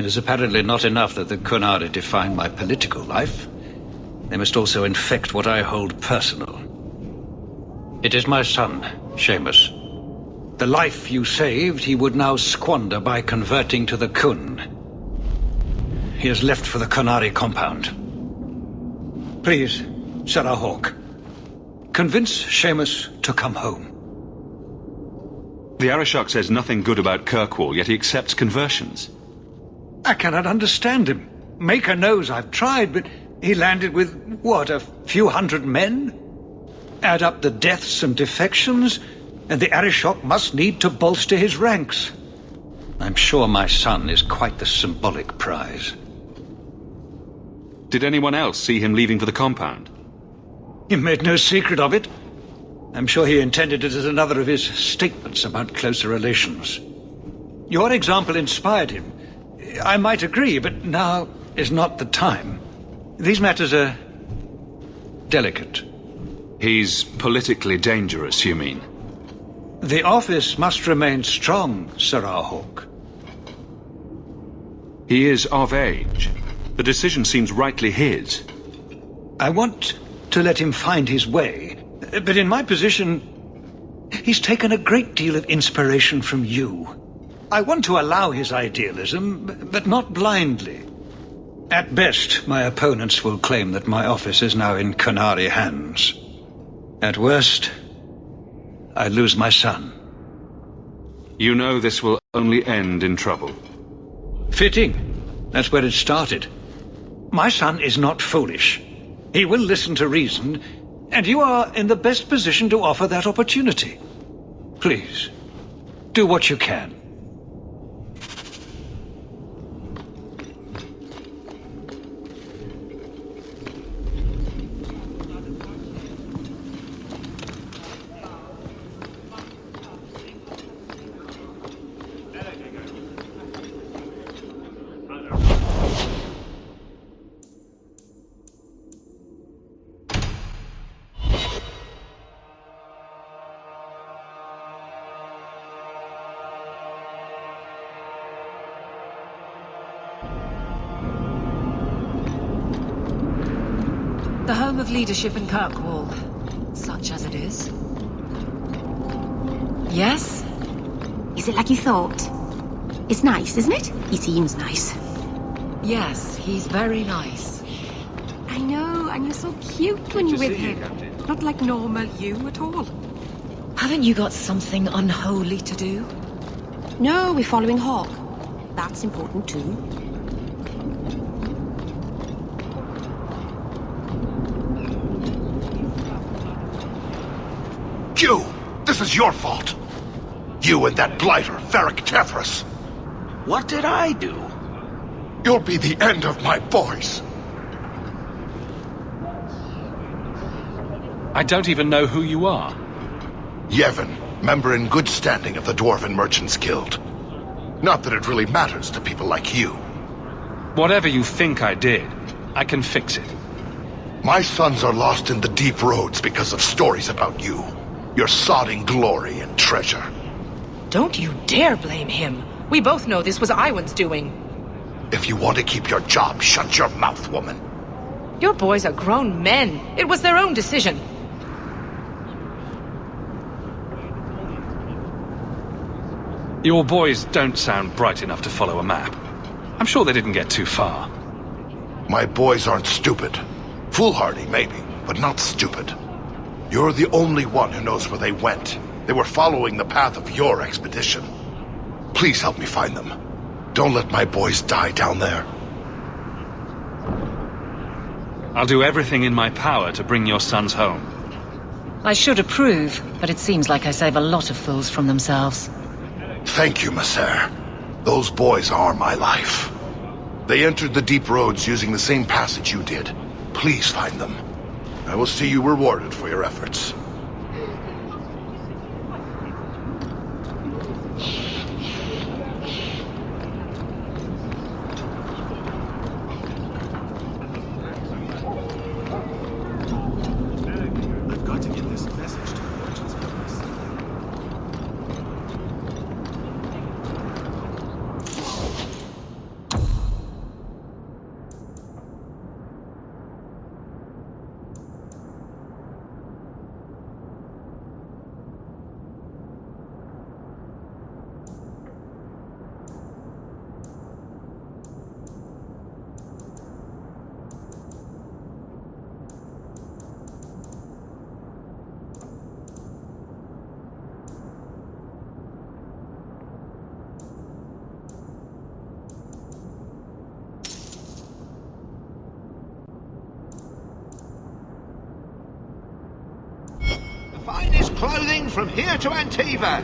It is apparently not enough that the Qunari define my political life. They must also infect what I hold personal. It is my son, Seamus. The life you saved, he would now squander by converting to the Qun. He has left for the Qunari compound. Please, Sarah Hawke, convince Seamus to come home. The Arishok says nothing good about Kirkwall, yet he accepts conversions. I cannot understand him. Maker knows I've tried, but he landed with, what, a few hundred men? Add up the deaths and defections, and the Arishok must need to bolster his ranks. I'm sure my son is quite the symbolic prize. Did anyone else see him leaving for the compound? He made no secret of it. I'm sure he intended it as another of his statements about closer relations. Your example inspired him. I might agree, but now is not the time. These matters are delicate. He's politically dangerous, you mean? The office must remain strong, Sarah Hawke. He is of age. The decision seems rightly his. I want to let him find his way, but in my position, he's taken a great deal of inspiration from you. I want to allow his idealism, but not blindly. At best, my opponents will claim that my office is now in Qunari hands. At worst, I lose my son. You know this will only end in trouble. Fitting. That's where it started. My son is not foolish. He will listen to reason, and you are in the best position to offer that opportunity. Please, do what you can. The home of leadership in Kirkwall, such as it is. Yes? Is it like you thought? It's nice, isn't it? He seems nice. Yes, he's very nice. I know, and you're so cute when you're with him. Not like normal you at all. Haven't you got something unholy to do? No, we're following Hawke. That's important too. You! This is your fault! You and that blighter, Varric Tethras. What did I do? You'll be the end of my boys. I don't even know who you are. Yevon, member in good standing of the Dwarven Merchants Guild. Not that it really matters to people like you. Whatever you think I did, I can fix it. My sons are lost in the deep roads because of stories about you. Your sodding glory and treasure. Don't you dare blame him. We both know this was Iwan's doing. If you want to keep your job, shut your mouth, woman. Your boys are grown men. It was their own decision. Your boys don't sound bright enough to follow a map. I'm sure they didn't get too far. My boys aren't stupid. Foolhardy, maybe, but not stupid. You're the only one who knows where they went. They were following the path of your expedition. Please help me find them. Don't let my boys die down there. I'll do everything in my power to bring your sons home. I should approve, but it seems like I save a lot of fools from themselves. Thank you, Messer. Those boys are my life. They entered the deep roads using the same passage you did. Please find them. I will see you rewarded for your efforts. I've got to get this message to the merchants first. finest clothing from here to Antiva.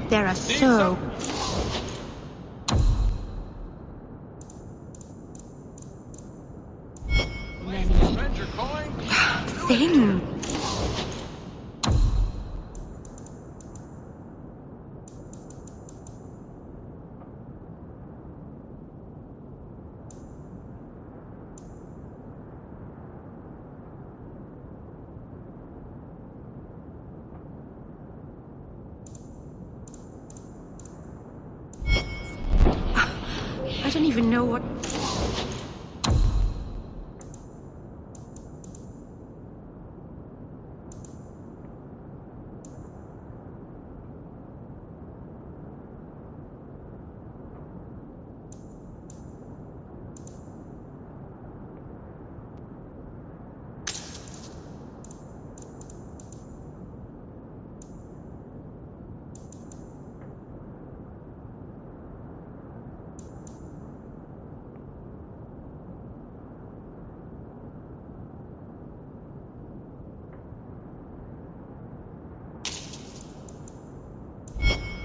There are so many things. I don't even know what...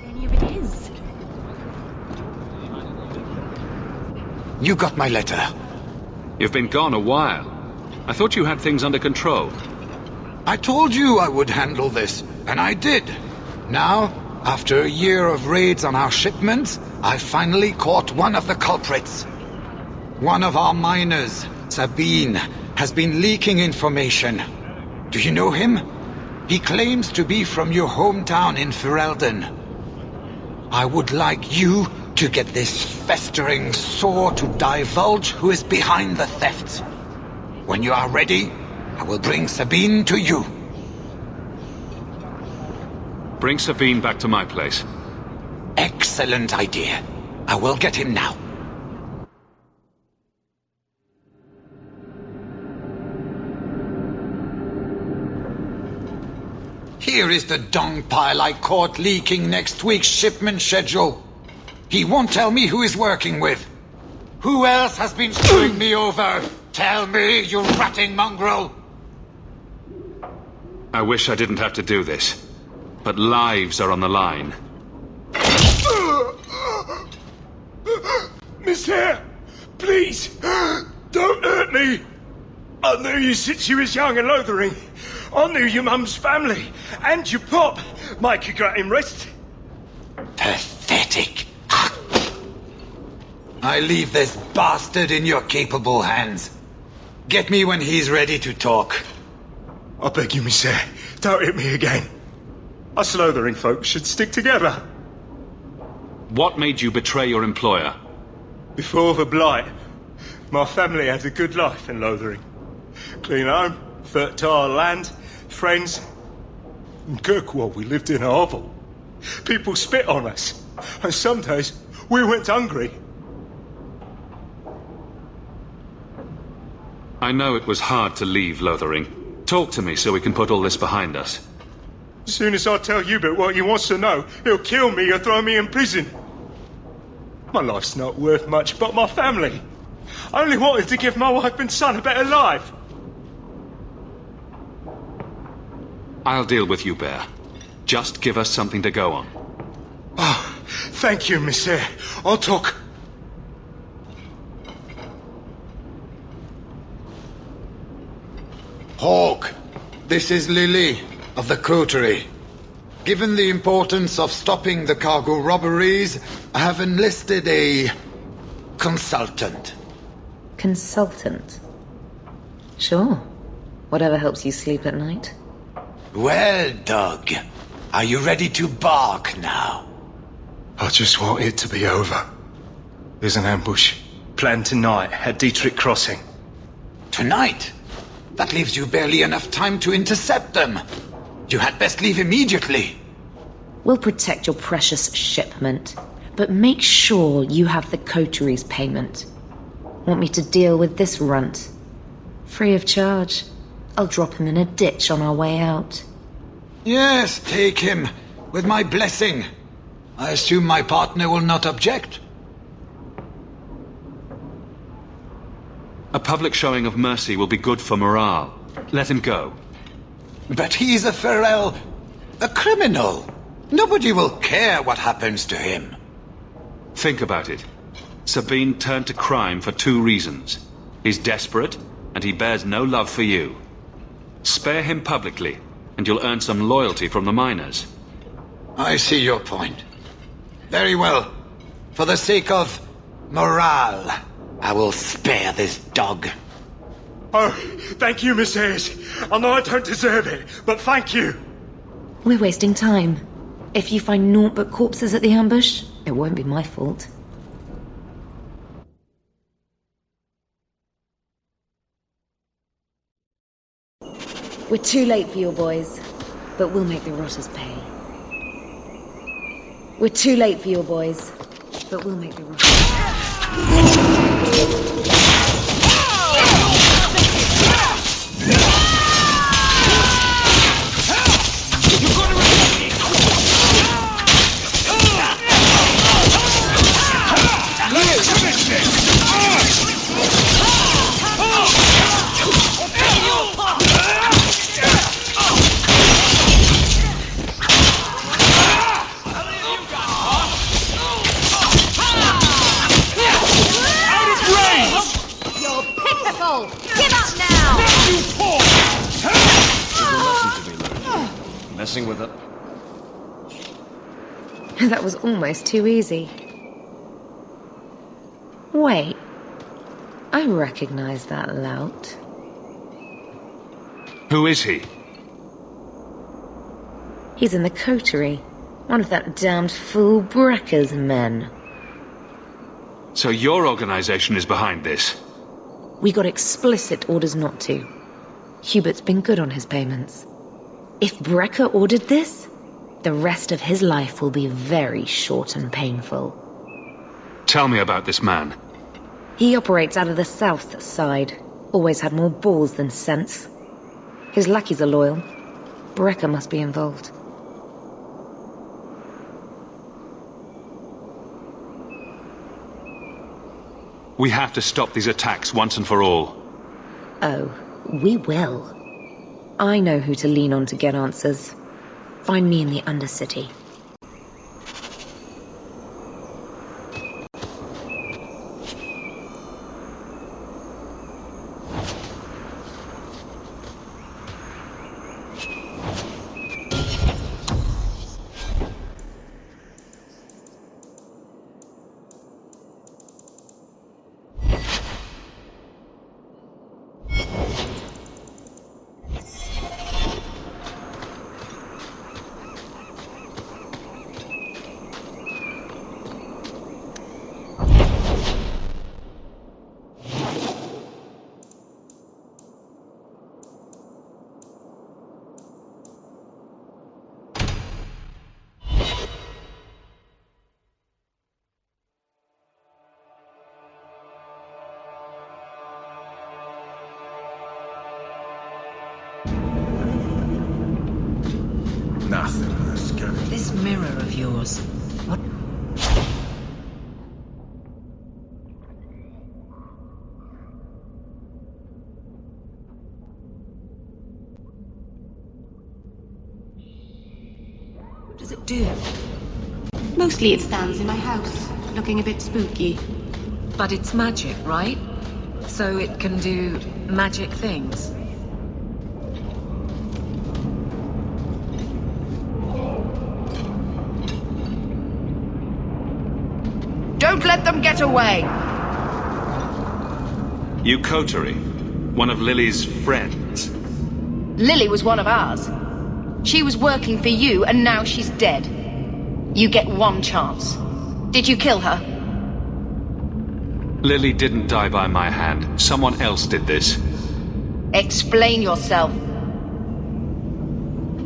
any of it is. You got my letter. You've been gone a while. I thought you had things under control. I told you I would handle this, and I did. Now, after a year of raids on our shipments, I finally caught one of the culprits. One of our miners, Sabine, has been leaking information. Do you know him? He claims to be from your hometown in Ferelden. I would like you to get this festering sore to divulge who is behind the thefts. When you are ready, I will bring Sabine to you. Bring Sabine back to my place. Excellent idea. I will get him now. Here is the dung pile I caught leaking next week's shipment schedule. He won't tell me who he's working with. Who else has been screwing me over? Tell me, you ratting mongrel! I wish I didn't have to do this, but lives are on the line. Monsieur, please, don't hurt me. I knew you since you was young and loathering. I knew your mum's family, and your pop. Mike, you got him rest. Pathetic. I leave this bastard in your capable hands. Get me when he's ready to talk. I beg you, monsieur, don't hit me again. Us loathering folks should stick together. What made you betray your employer? Before the blight, my family had a good life in Lothering. Clean home, fertile land, friends. In Kirkwall, we lived in a hovel. People spit on us, and some days we went hungry. I know it was hard to leave Lothering. Talk to me so we can put all this behind us. As soon as I tell Hubert what he wants to know, he'll kill me or throw me in prison. My life's not worth much, but my family. I only wanted to give my wife and son a better life. I'll deal with you, Bear. Just give us something to go on. Oh, thank you, monsieur. I'll talk. Hawke, this is Lily of the Coterie. Given the importance of stopping the cargo robberies, I have enlisted a consultant. Consultant? Sure. Whatever helps you sleep at night. Well, Doug, are you ready to bark now? I just want it to be over. There's an ambush planned tonight at Dietrich Crossing. Tonight? That leaves you barely enough time to intercept them. You had best leave immediately. We'll protect your precious shipment, but make sure you have the coterie's payment. Want me to deal with this runt? Free of charge. I'll drop him in a ditch on our way out. Yes, take him, with my blessing. I assume my partner will not object. A public showing of mercy will be good for morale. Let him go. But he's a Ferel... a criminal. Nobody will care what happens to him. Think about it. Sabine turned to crime for 2 reasons. He's desperate, and he bears no love for you. Spare him publicly, and you'll earn some loyalty from the miners. I see your point. Very well. For the sake of morale, I will spare this dog. Oh, thank you, Miss Hayes. I know I don't deserve it, but thank you. We're wasting time. If you find naught but corpses at the ambush, it won't be my fault. We're too late for your boys, but we'll make the rotters pay. We're too late for your boys, but we'll make the rotters messing with it. That was almost too easy. Wait. I recognize that lout. Who is he? He's in the coterie. One of that damned fool Brekker's men. So your organization is behind this? We got explicit orders not to. Hubert's been good on his payments. If Brekker ordered this, the rest of his life will be very short and painful. Tell me about this man. He operates out of the south side. Always had more balls than sense. His lackeys are loyal. Brekker must be involved. We have to stop these attacks once and for all. Oh, we will. I know who to lean on to get answers. Find me in the Undercity. This mirror of yours, what? What does it do? Mostly it stands in my house, looking a bit spooky. But it's magic, right? So it can do magic things. Don't let them get away! You coterie, one of Lily's friends. Lily was one of ours. She was working for you, and now she's dead. You get one chance. Did you kill her? Lily didn't die by my hand. Someone else did this. Explain yourself.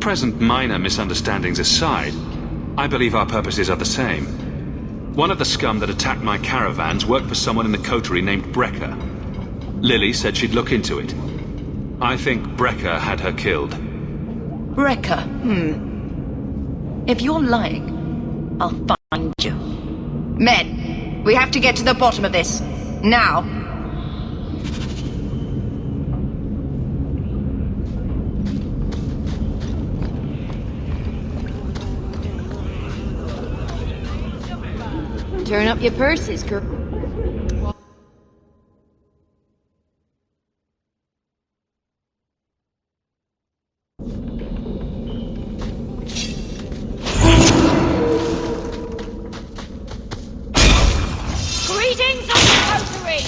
Present minor misunderstandings aside, I believe our purposes are the same. One of the scum that attacked my caravans worked for someone in the coterie named Brekker. Lily said she'd look into it. I think Brekker had her killed. Brekker, If you're lying, I'll find you. Men, we have to get to the bottom of this. Now. Turn up your purses, Kirk. Greetings of the coterie!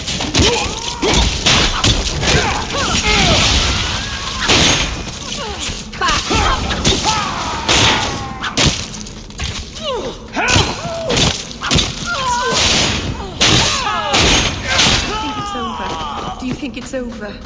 Do you think it's over?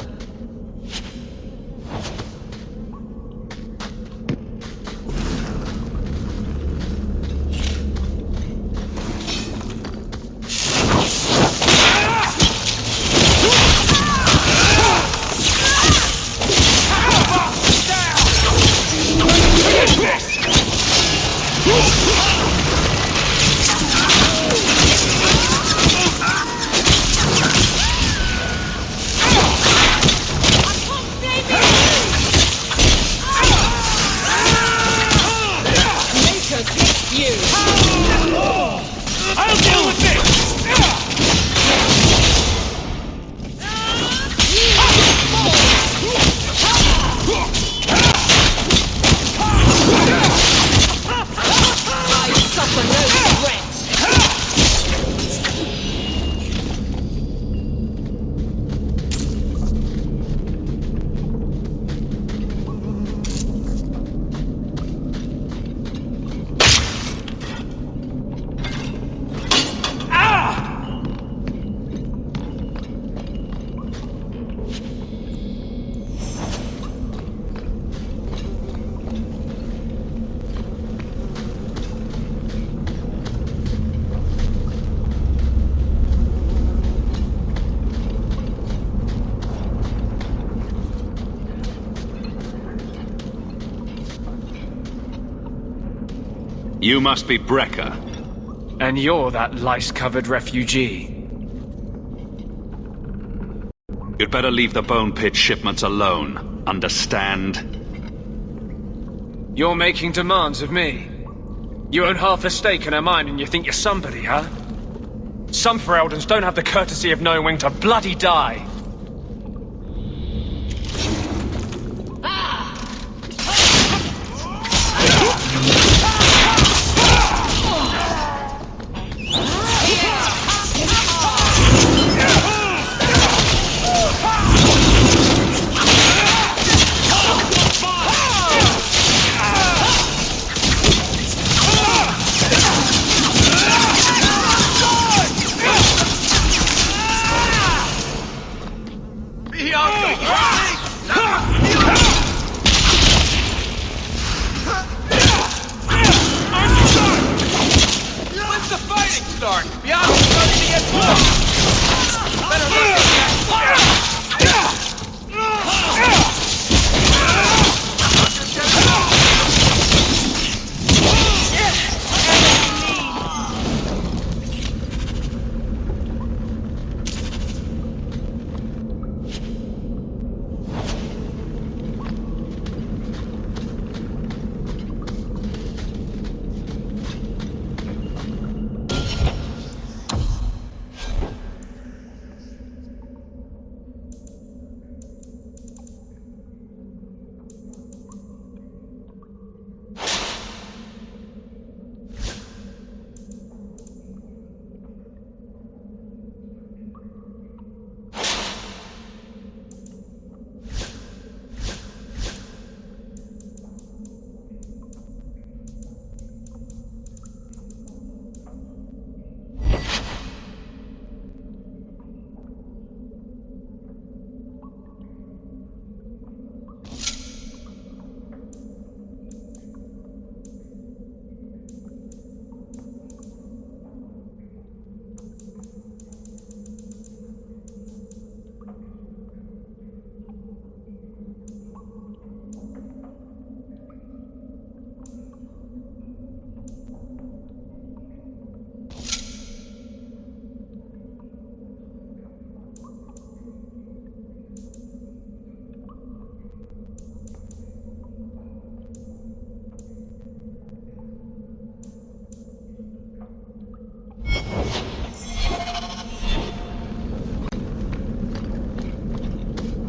You must be Brecker. And you're that lice-covered refugee. You'd better leave the Bone Pit shipments alone. Understand? You're making demands of me. You own half the stake in a mine and you think you're somebody, huh? Some Fereldans don't have the courtesy of knowing when to bloody die.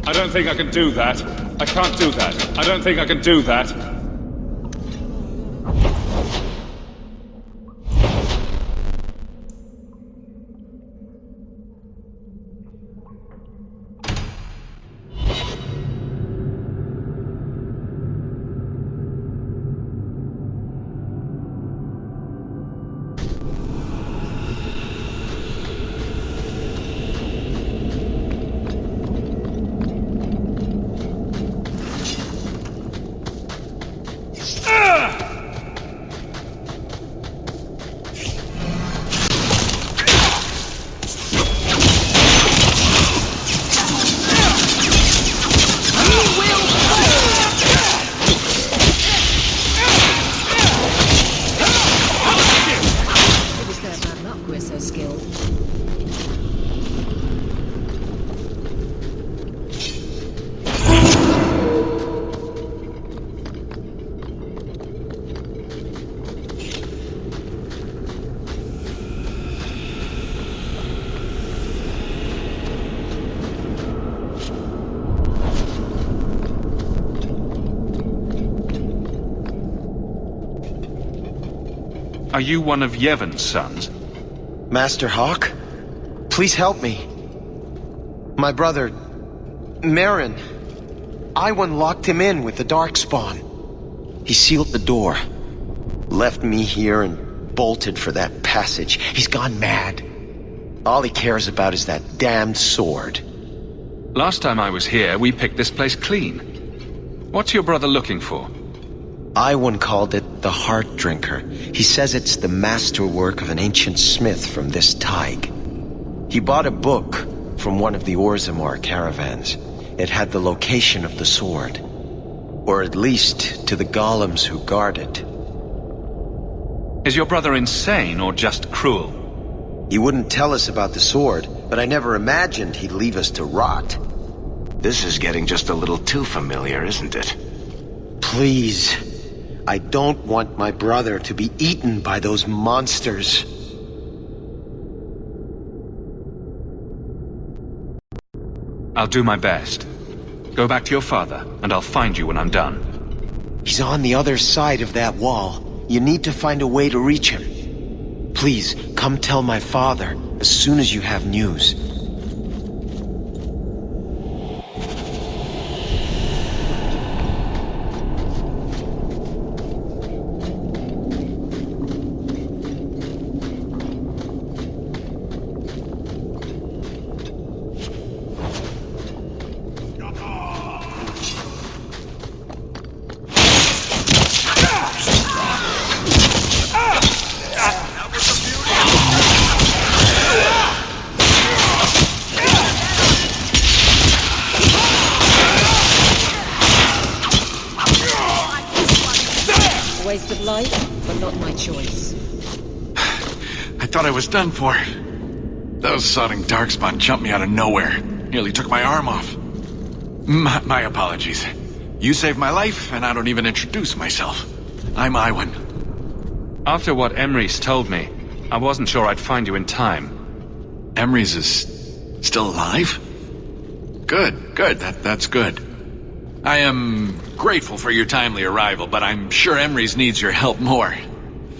I don't think I can do that. I can't do that. I don't think I can do that. Are you one of Yevon's sons? Master Hawke? Please help me. My brother, Merrin. Iwan locked him in with the darkspawn. He sealed the door, left me here and bolted for that passage. He's gone mad. All he cares about is that damned sword. Last time I was here, we picked this place clean. What's your brother looking for? Iwan called it the Heart Drinker. He says it's the masterwork of an ancient smith from this Tig. He bought a book from one of the Orzammar caravans. It had the location of the sword. Or at least to the golems who guard it. Is your brother insane or just cruel? He wouldn't tell us about the sword, but I never imagined he'd leave us to rot. This is getting just a little too familiar, isn't it? Please. I don't want my brother to be eaten by those monsters. I'll do my best. Go back to your father, and I'll find you when I'm done. He's on the other side of that wall. You need to find a way to reach him. Please, come tell my father as soon as you have news. Waste of life, but not my choice. I thought I was done for. Those sodding darkspawn jumped me out of nowhere. Nearly took my arm off. My apologies. You saved my life, and I don't even introduce myself. I'm Iwan. After what Emrys told me, I wasn't sure I'd find you in time. Emrys is still alive? Good. That's good. I am grateful for your timely arrival, but I'm sure Emrys needs your help more.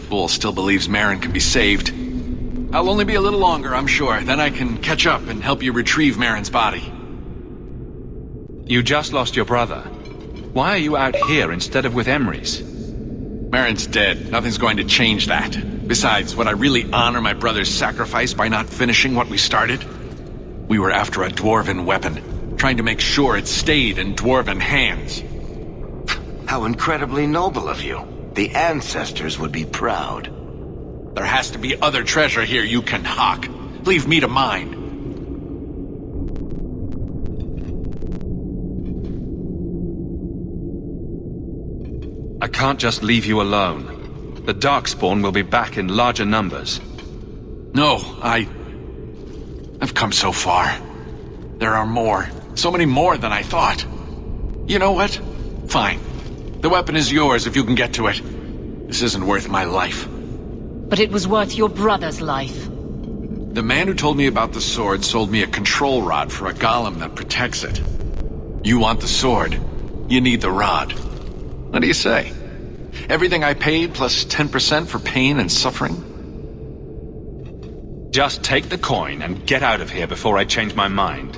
Fool still believes Merrin can be saved. I'll only be a little longer, I'm sure. Then I can catch up and help you retrieve Merrin's body. You just lost your brother. Why are you out here instead of with Emrys? Merrin's dead. Nothing's going to change that. Besides, would I really honor my brother's sacrifice by not finishing what we started? We were after a dwarven weapon, trying to make sure it stayed in dwarven hands. How incredibly noble of you. The ancestors would be proud. There has to be other treasure here you can hawk. Leave me to mine. I can't just leave you alone. The Darkspawn will be back in larger numbers. No, I've come so far. There are more. So many more than I thought. You know what? Fine. The weapon is yours if you can get to it. This isn't worth my life. But it was worth your brother's life. The man who told me about the sword sold me a control rod for a golem that protects it. You want the sword. You need the rod. What do you say? Everything I paid plus 10% for pain and suffering? Just take the coin and get out of here before I change my mind.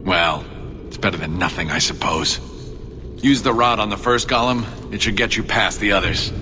Well, it's better than nothing, I suppose. Use the rod on the first golem. It should get you past the others.